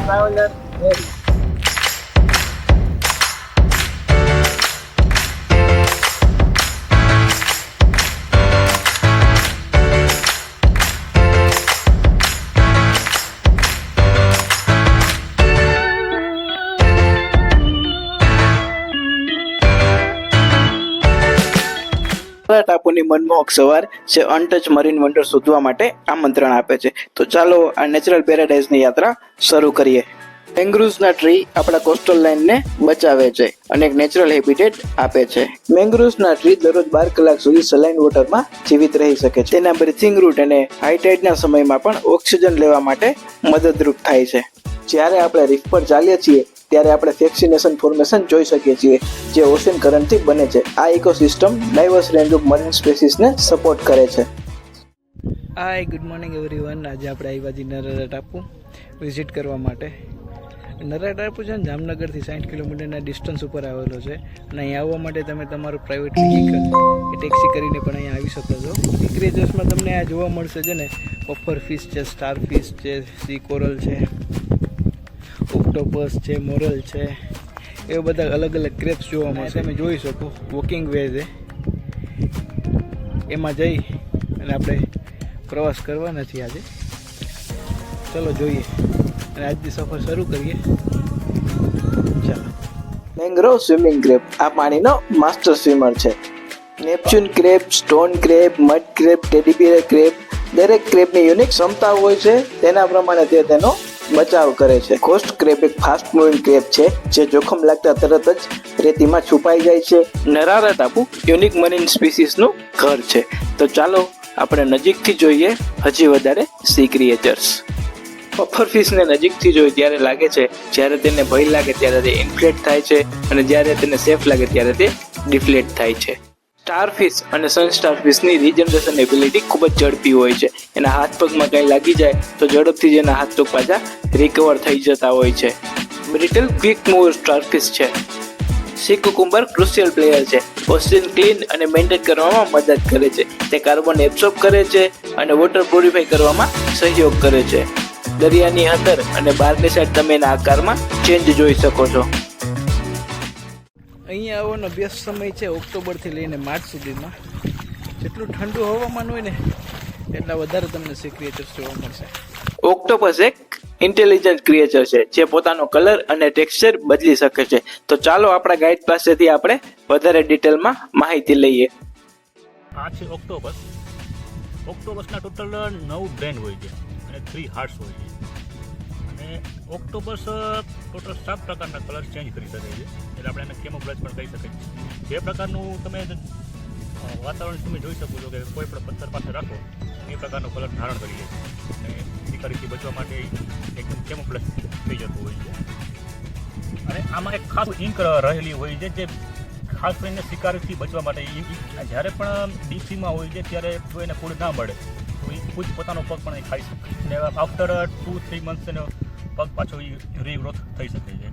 Traveller ready. ટાપુની મનમોહક સવાર જે અનટચ મરીન વંડર શોધવા માટે આમંત્રણ આપે છે. તો ચાલો આ નેચરલ પેરાડાઇઝની યાત્રા શરૂ કરીએ. મેંગ્રુવ્સના ટ્રી આપણા કોસ્ટલ લાઇનને બચાવે છે અને એક નેચરલ હેબિટેટ આપે છે. મેંગ્રુવ્સના ટ્રી દરરોજ 12 કલાક સુધી સલાઇન વોટરમાં જીવિત રહી શકે છે. તેના બ્રીથિંગ રૂટ અને હાઈ ટાઇડના સમયમાં પણ ઓક્સિજન લેવા માટે મદદરૂપ થાય છે. જ્યારે આપણે રીફ પર ચાલીએ છીએ ત્યારે આપણે ફેક્સિનેશન ફોર્મેશન જોઈ શકીએ છીએ જે ઓશન કરન્ટથી બને છે. આ ecosystem diverse range of marine સ્પેસીસને સપોર્ટ કરે છે. Hi, good morning everyone. આજે આપણે આવ્યા છીએ નરારા ટાપુ વિઝિટ કરવા માટે. નરારા ટાપુ છે ને જામનગરથી 60 કિલોમીટરના ડિસ્ટન્સ ઉપર આવેલો છે અને અહીં આવવા માટે તમે તમારું પ્રાઇવેટ વ્હીકલ કે ટેક્સી કરીને પણ અહીંયા આવી શકો છો. સી ક્રિએચર્સમાં તમને આ જોવા મળશે છે ને, પફર ફિશ છે, સ્ટાર ફિશ છે, સી કોરલ છે, ઓક્ટોપસ છે, મોરલ છે, એવા બધા અલગ અલગ ક્રેબ્સ જોવા મળશે. તમે જોઈ શકો વોકિંગ વે છે, એમાં જઈ અને આપણે પ્રવાસ કરવાના છીએ આજે. ચલો જોઈએ અને આજની સફર શરૂ કરીએ. ચાલો. મેંગ્રોવ સ્વિમિંગ ક્રેબ આ પાણીનો માસ્ટર સ્વિમર છે. Neptune crab, stone crab, mud crab, teddy bear crab, દરેક ક્રેબની યુનિક ક્ષમતા હોય છે. તેના પ્રમાણે તે તેનો બચાવ કરે છે. ઘોસ્ટ ક્રેબ એક ફાસ્ટ મૂવિંગ ક્રેબ છે જે જોખમ લાગતા તરત જ રેતીમાં છુપાઈ જાય છે. નરારા ટાપુ યુનિક મરીન સ્પીસીસનું ઘર છે. તો ચાલો આપણે નજીકથી જોઈએ હજી વધારે સી ક્રિએચર્સ. પફર ફિશને નજીકથી જોઈએ ત્યારે લાગે છે જ્યારે તેને ભય લાગે ત્યારે તે ઇન્ફ્લેટ થાય છે અને જ્યારે તેને સેફ લાગે ત્યારે તે ડિફ્લેટ થાય છે. સ્ટારફિશ અને સન સ્ટારફિશની રિજનરેશન એબિલિટી ખૂબ જ ઝડપી હોય છે. એના હાથ પગમાં કંઈ લાગી જાય તો ઝડપથી જ એના હાથ પગ પાછા રિકવર થઈ જતા હોય છે. બ્રિટલ ક્વિક મૂવર સ્ટારફિશ છે. સી કુકુમ્બર ક્રુશિયલ પ્લેયર છે. ઓક્સિજન ક્લીન અને મેન્ટેન કરવામાં મદદ કરે છે. તે કાર્બન એબ્સોર્બ કરે છે અને વોટર પ્યોરિફાય કરવામાં સહયોગ કરે છે. દરિયાની અંદર અને બહારની સાઈડ તમે એના આકારમાં ચેન્જ જોઈ શકો છો. અહીંયા આવવાનો બેસ્ટ સમય છે ઓક્ટોબરથી લઈને માર્ચ સુધીમાં. જેટલું ઠંડુ હવામાન હોય ને એટલા વધારે તમને સી ક્રિએચર્સ જોવા મળશે. ઓક્ટોપસ એક ઇન્ટેલિજન્ટ ક્રિએચર છે જે પોતાનો કલર અને ટેક્સચર બદલી શકે છે. તો ચાલો આપણા ગાઈડ પાસેથી આપણે વધારે ડિટેલમાં માહિતી લઈએ. આ છે ઓક્ટોપસ. ઓક્ટોપસના ટોટલ 9 બ્રેન હોય છે અને 3 હાર્ટ્સ હોય છે. અને ઓક્ટોપસ ટોટલ 7 પ્રકારના કલર ચેન્જ કરી શકે છે. એટલે આપણે એને કેમોફ્લેજ પણ કહી શકીએ. જે પ્રકારનું તમે વાતાવરણ તમે જોઈ શકો છો કે કોઈ પણ પથ્થર પાસે રાખો એ પ્રકારનો કલર ધારણ કરી લે છે અને શિકારીથી બચવા માટે એકદમ કેમોફ્લેજ થઈ જતું હોય છે. અને આમાં એક ખાસ ઇંક રહેલી હોય છે જે ખાસ કરીને શિકારીથી બચવા માટે જ્યારે પણ ડીપસીમાં હોય છે ત્યારે જો એને ફૂડ ના મળે તો એ ખુદ પોતાનો પગ પણ એ ખાઈ શકે અને આફ્ટર 2-3 મંથ્સ એનો પગ પાછો રીગ્રોથ થઈ શકે છે.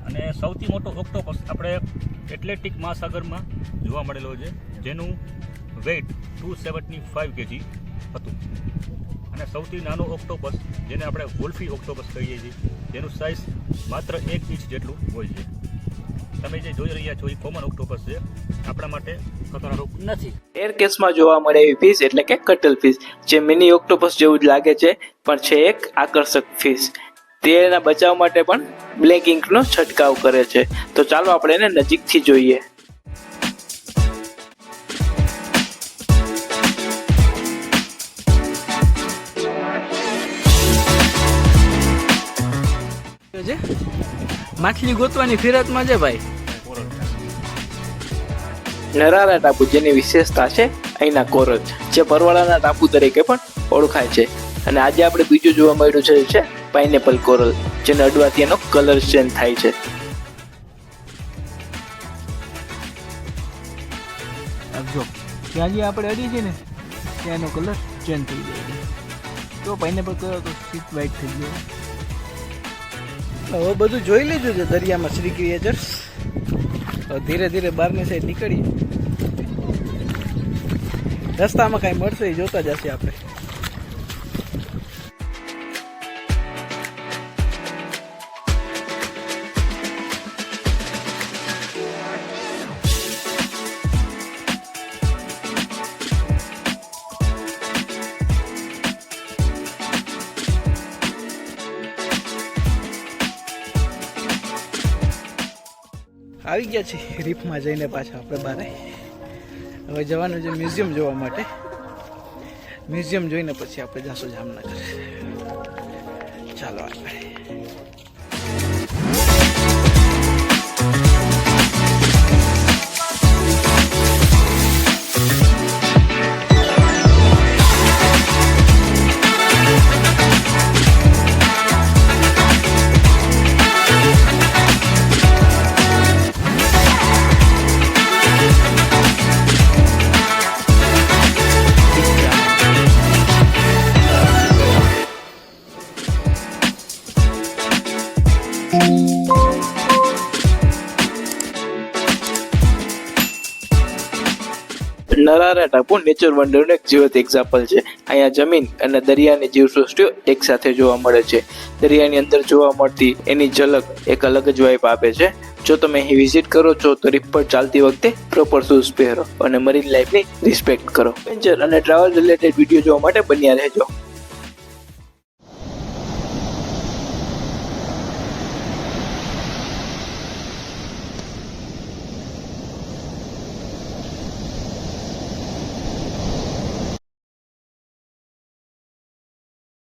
અને સૌથી મોટો ઓક્ટોપસ આપણે એટલેન્ટિક મહાસાગરમાં જોવા મળેલો છે જેનું વેઇટ 275 kg હતું. અને સૌથી નાનો ઓક્ટોપસ જેને આપણે વોલ્ફી ઓક્ટોપસ કહીએ છીએ જેનું સાઇઝ માત્ર 1 ઇંચ જેટલું હોય છે. તમે જે જોઈ રહ્યા છો એ કોમન ઓક્ટોપસ છે, આપણા માટે ખતરારૂપ નથી. એર કેસમાં જોવા મળે એવી ફિશ એટલે કે કટલ ફિશ જે મિની ઓક્ટોપસ જેવું જ લાગે છે પણ છે એક આકર્ષક ફિશ. તે એના બચાવ માટે પણ બ્લેક ઇંકનો છંટકાવ કરે છે. તો ચાલો આપણે એને નજીકથી જોઈએ. માછલી ગોતવાની ફિરતમાં છે ભાઈ. નરારા ટાપુ જેની વિશેષતા છે અહીંના કોરલ જે પરવાળાના ટાપુ તરીકે પણ ઓળખાય છે. અને આજે આપણે બીજું જોવા મળ્યું છે પાઇનેપલ કોરલ જેને અડવાથી એનો કલર ચેન્જ થાય છે. જો ત્યાં જે આપણે અડી છે ને ત્યાં એનો કલર ચેન્જ થઈ જાય છે. તો પાઇનેપલ કલર તો સીટ વ્હાઈટ થઈ ગયો. હવે બધું જોઈ લીધું છે દરિયામાં સી ક્રિએચર્સ. ધીરે ધીરે બહારની સાઈડ નીકળીએ. રસ્તામાં કાંઈ મળશે એ જોતા જશે આપણે. આવી ગયા છે રીફમાં જઈને પાછા આપણે બહાર હવે જવાનું છે મ્યુઝિયમ જોવા માટે. મ્યુઝિયમ જોઈને પછી આપણે જઈશું જામનગર. ચાલો આગળ. નરારા ટાપુ નેચર વન્ડરનું એક જીવંત એક્ઝામ્પલ છે. અહીંયા જમીન અને દરિયાની જીવસૃષ્ટિઓ એક સાથે જોવા મળે છે. દરિયાની અંદર જોવા મળતી એની ઝલક એક અલગ જ વાઇબ આપે છે. જો તમે અહીં વિઝિટ કરો છો તો રીફ પર ચાલતી વખતે પ્રોપર શૂઝ પહેરો અને મરીન લાઈફની રિસ્પેક્ટ કરો. એડવેન્ચર અને ટ્રાવેલ રિલેટેડ વિડીયો જોવા માટે બન્યા રહેજો.